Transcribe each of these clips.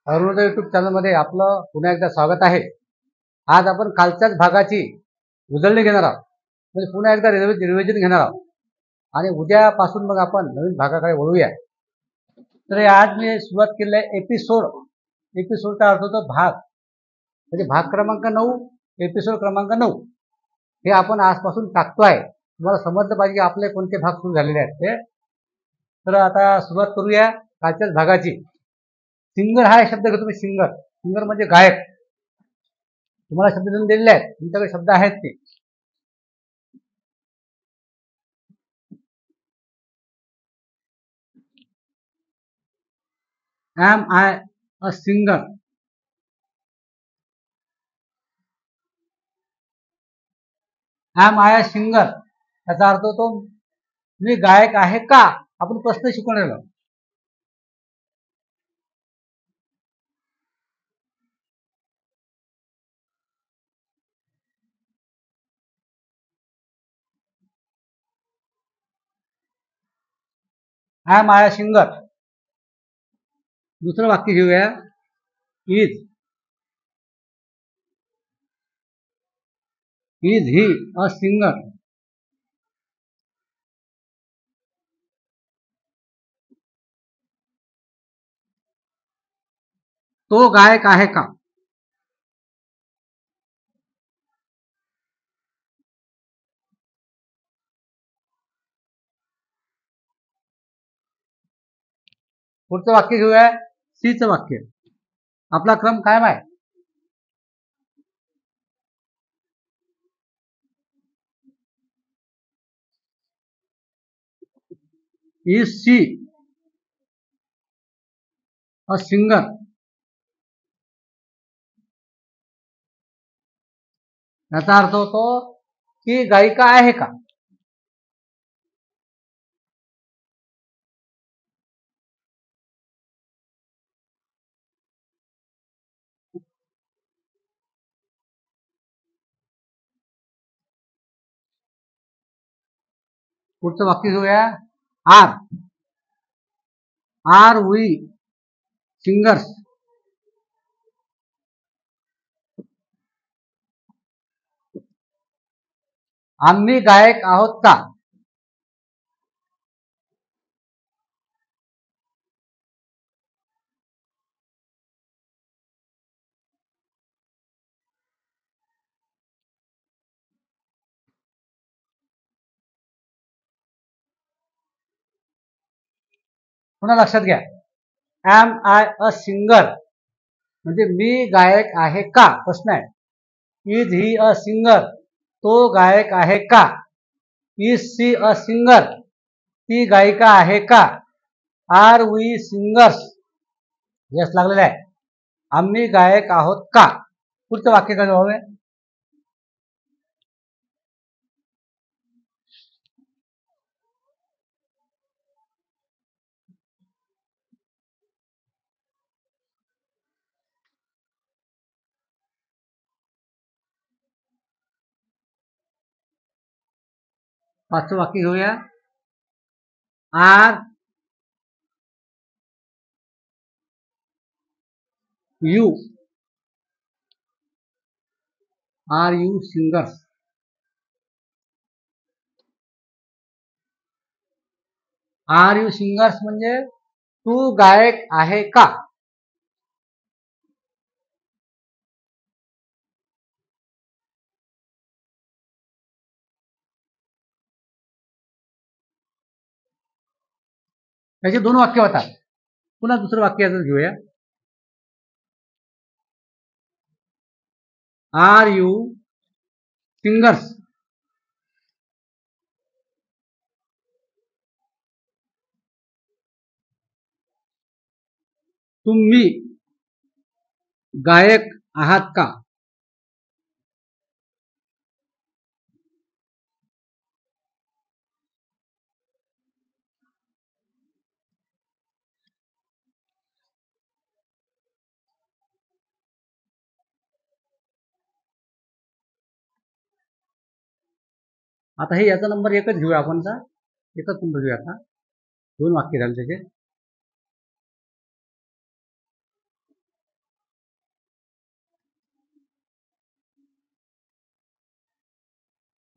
Arunoday YouTube चॅनलमध्ये आपलं पुन्हा एकदा स्वागत आहे. आज आपण कालच्याच भागाची उजळणी घेणार आहोत, म्हणजे पुन्हा एकदा रिव्हिजन घेणार आहोत आणि उद्यापासून मग आपण नवीन भागाकडे वळूया. तर आज मी सुरुवात केली आहे एपिसोडचा अर्थ होतो भाग, म्हणजे भाग क्रमांक 9, एपिसोड क्रमांक 9 हे आपण आजपासून टाकतोय. तुम्हाला समजलं पाहिजे की आपले कोणते भाग सुरू झालेले आहेत ते. तर आता सुरुवात करूया कालच्याच भागाची. सिंगर हा शब्द घेतो मी. सिंगर म्हणजे गायक. तुम्हाला शब्द देऊन दिलेले आहेत, तुमच्याकडे शब्द आहेत ते. Am I a singer. Am I a singer याचा अर्थ होतो मी गायक आहे का. आपण प्रश्न शिकून राहिलो. Am I a singer. दुसरं वाक्य घेऊया. Is he a singer. तो गायक आहे का. पुढचं वाक्य घेऊया. सीचं वाक्य. आपला क्रम कायम आहे. Is she a singer. याचा अर्थ होतो की गायिका आहे का. पुढचं वाक्य घेऊया. Are we singers. आम्ही गायक आहोत का. पुन्हा लक्षात घ्या. एम आय अ सिंगर म्हणजे मी गायक आहे का. प्रश्न आहे. Is he a singer. तो गायक आहे का. Is she a singer. ती गायिका आहे का. R we singers. यस लागलेलं आहे. आम्ही गायक आहोत का. पुढचं वाक्य काय जबाब आहे. पाचवं वाक्य घेऊया. Are you singers. Are you singers म्हणजे तू गायक आहे का. त्याचे दोन वाक्य होतात. पुन्हा दुसरं वाक्य घेऊया. Are you singers. तुम्ही गायक आहात का. आता हे याचा नंबर एकच घेऊया आपण. एकच नंबर घेऊया. आता दोन वाक्य झाले त्याचे.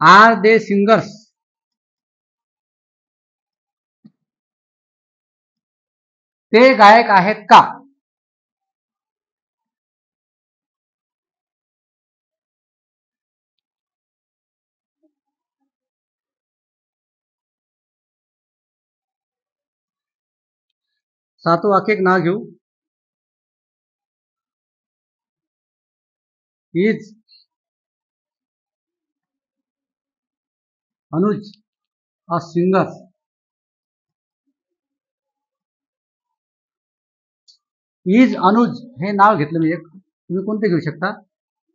Are they singers? ते गायक आहेत का? सातवं वाक्य एक नाव घेऊ. Is Anuj a singer? Is Anuj हे नाव घेतलं मी एक, तुम्ही कोणते घेऊ शकता.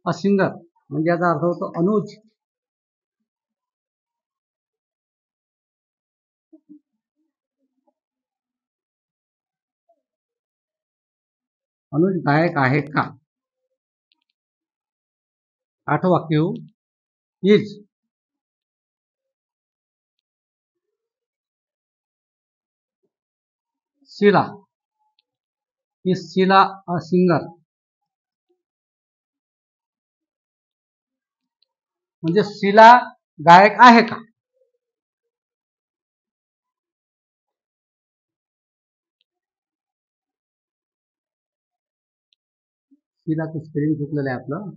अ सिंगर म्हणजे याचा अर्थ होतो अनुज अनुज गायक आहे का? आठवं वाक्य घेऊ. Is Sheela a singer? म्हणजे शीला गायक आहे का? शीलाचं स्पेलिंग चुकलेलं आहे आपलं.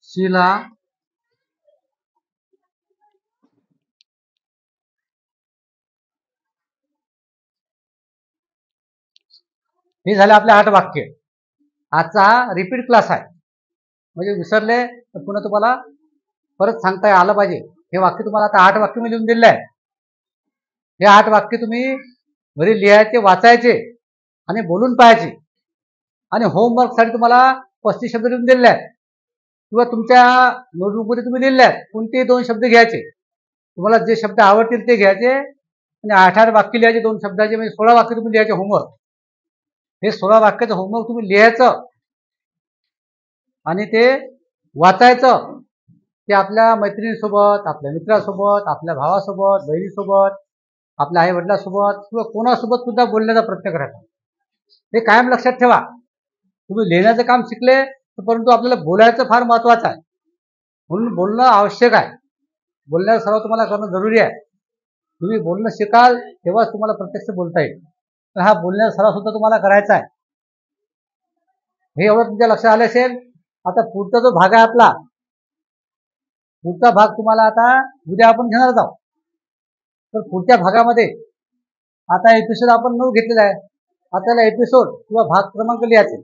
शीला हे झाले आपले 8 वाक्य. आजचा हा रिपीट क्लास आहे, म्हणजे विसरले तर पुन्हा तुम्हाला परत सांगता आलं पाहिजे. हे वाक्य तुम्हाला आता 8 वाक्य मी लिहून दिले आहे. हे 8 वाक्य तुम्ही घरी लिहायचे, वाचायचे आणि बोलून पाहायचे. आणि होमवर्कसाठी तुम्हाला 35 शब्द लिहून दिलेले आहेत किंवा तुमच्या नोटबुकमध्ये तुम्ही लिहिलेले आहेत. कोणतेही 2 शब्द घ्यायचे, तुम्हाला जे शब्द आवडतील ते घ्यायचे आणि 8 वाक्य लिहायचे 2 शब्दाचे, म्हणजे 16 वाक्य तुम्ही लिहायचे होमवर्क. हे 16 वाक्याचं होमवर्क तुम्ही लिहायचं आणि ते वाचायचं. ते आपल्या मैत्रिणीसोबत, आपल्या मित्रासोबत, आपल्या भावासोबत, बहिणीसोबत, आपल्या आई वडिलांसोबत किंवा कोणासोबत सुद्धा बोलण्याचा प्रयत्न करायचा. हे कायम लक्षात ठेवा. तुम्ही लिहिण्याचं काम शिकले, परंतु आपल्याला बोलायचं फार महत्वाचं आहे. म्हणून बोलणं आवश्यक आहे. बोलण्याचा सराव तुम्हाला करणं जरुरी आहे. तुम्ही बोलणं शिकाल तेव्हाच तुम्हाला प्रत्यक्ष बोलता येईल. तर हा बोलण्याचा सराव सुद्धा तुम्हाला करायचा आहे. हे एवढं तुमच्या लक्षात आलं असेल. आता पुढचा जो भाग आहे आपला, पुढचा भाग तुम्हाला आता उद्या आपण घेणार आहोत. तर पुढच्या भागामध्ये आता एपिसोड आपण 9 घेतलेला आहे. आता त्याला एपिसोड किंवा भाग क्रमांक लिहायचे.